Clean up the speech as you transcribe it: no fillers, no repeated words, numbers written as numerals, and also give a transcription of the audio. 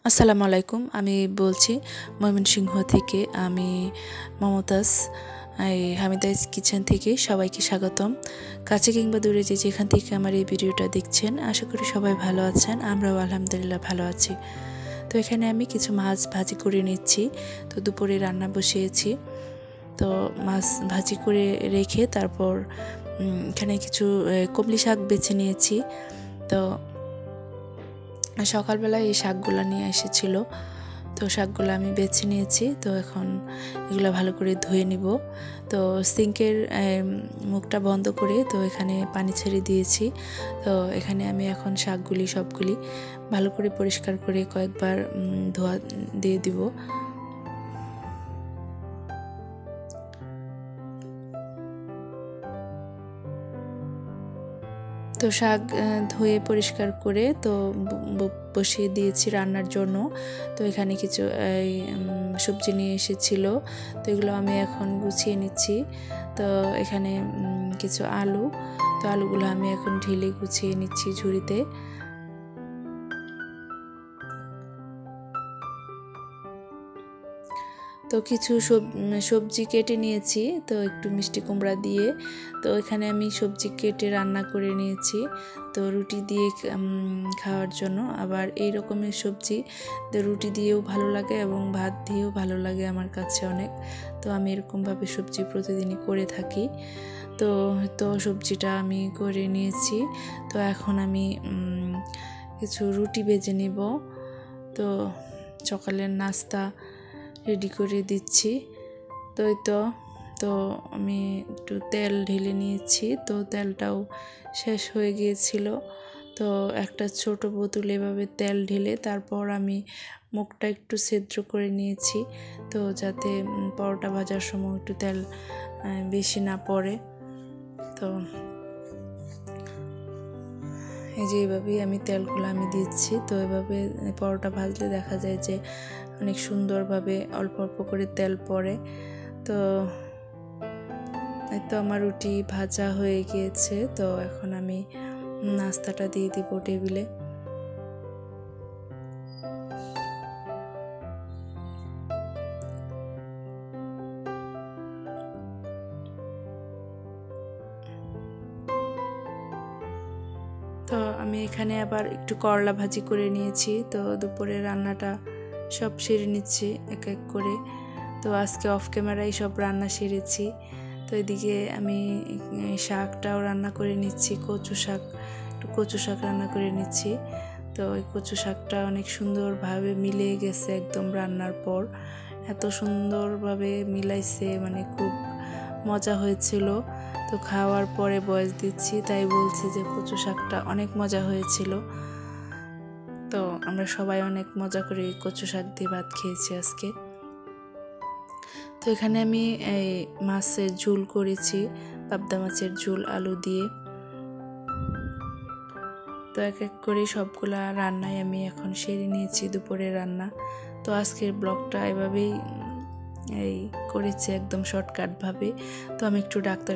আসসালামু আলাইকুম। আমি বলছি ময়মনসিংহ থেকে। আমি মমতাজ, এই হামিদাস কিচেন থেকে সবাইকে স্বাগতম। কাছে কিংবা দূরে যে যেখান থেকে আমার এই ভিডিওটা দেখছেন, আশা করি সবাই ভালো আছেন। আমরাও আলহামদুলিল্লাহ ভালো আছি। তো এখানে আমি কিছু মাছ ভাজি করে নিচ্ছি। তো দুপুরে রান্না বসিয়েছি। তো মাছ ভাজি করে রেখে তারপর এখানে কিছু কমলি শাক বেছে নিয়েছি। তো সকালবেলা এই শাকগুলো নিয়ে এসেছিল, তো শাকগুলো আমি বেছে নিয়েছি। তো এখন এগুলো ভালো করে ধুয়ে নিব। তো সিঙ্কের মুখটা বন্ধ করে তো এখানে পানি ছেড়ে দিয়েছি। তো এখানে আমি এখন শাকগুলি সবগুলি ভালো করে পরিষ্কার করে কয়েকবার ধোয়া দিয়ে দিব। তো শাক ধুয়ে পরিষ্কার করে তো বসিয়ে দিয়েছি রান্নার জন্য। তো এখানে কিছু সবজি নিয়ে এসেছিল, তো এগুলো আমি এখন গুছিয়ে নিচ্ছি। তো এখানে কিছু আলু, তো আলুগুলো আমি এখন ঢেলে গুছিয়ে নিচ্ছি ঝুড়িতে। তো কিছু সবজি কেটে নিয়েছি, তো একটু মিষ্টি কুমড়া দিয়ে। তো এখানে আমি সবজি কেটে রান্না করে নিয়েছি, তো রুটি দিয়ে খাওয়ার জন্য। আবার এই রকমের সবজি তো রুটি দিয়েও ভালো লাগে এবং ভাত দিয়েও ভালো লাগে আমার কাছে অনেক। তো আমি এরকমভাবে সবজি প্রতিদিনই করে থাকি। তো তো সবজিটা আমি করে নিয়েছি। তো এখন আমি কিছু রুটি ভেজে নিব। তো সকালের নাস্তা রেডি করে দিচ্ছি। তো আমি একটু তেল ঢেলে নিয়েছি, তো তেলটাও শেষ হয়ে গিয়েছিল। তো একটা ছোট বোতলে এভাবে তেল ঢেলে তারপর আমি মুখটা একটু ছিদ্র করে নিয়েছি, তো যাতে পরোটা ভাজার সময় একটু তেল বেশি না পড়ে। তো এই যে এইভাবেই আমি তেলগুলো আমি দিচ্ছি। তো এভাবে পরোটা ভাজলে দেখা যায় যে অনেক সুন্দরভাবে অল্প অল্প করে তেল পড়ে। তো এই তো আমার রুটি ভাজা হয়ে গিয়েছে। তো এখন আমি নাস্তাটা দিয়ে দিব টেবিলে। তো আমি এখানে আবার একটু করলা ভাজি করে নিয়েছি। তো দুপুরে রান্নাটা সব সেরে নিচ্ছি এক এক করে। তো আজকে অফ ক্যামেরায় সব রান্না সেরেছি। তো এদিকে আমি শাকটাও রান্না করে নিচ্ছি, একটু কচু শাক রান্না করে নিচ্ছি। তো ওই কচু শাকটা অনেক সুন্দরভাবে মিলে গেছে একদম রান্নার পর। এত সুন্দরভাবে মিলাইছে, মানে খুব মজা হয়েছিল। তো খাওয়ার পরে ভয়েস দিচ্ছি, তাই বলছি যে কচু শাকটা অনেক মজা হয়েছিল। তো আমরা সবাই অনেক মজা করে কচু শাক দিয়ে ভাত খেয়েছি আজকে। তো এখানে আমি এই মাছের ঝোল করেছি, পাবদা মাছের ঝোল আলু দিয়ে। তো এক এক করে সবগুলা রান্নায় আমি এখন সেরে নিয়েছি দুপুরের রান্না। তো আজকের ব্লগটা এভাবেই করেছি একদম শর্টকাটভাবে। তো আমি একটু ডাক্তার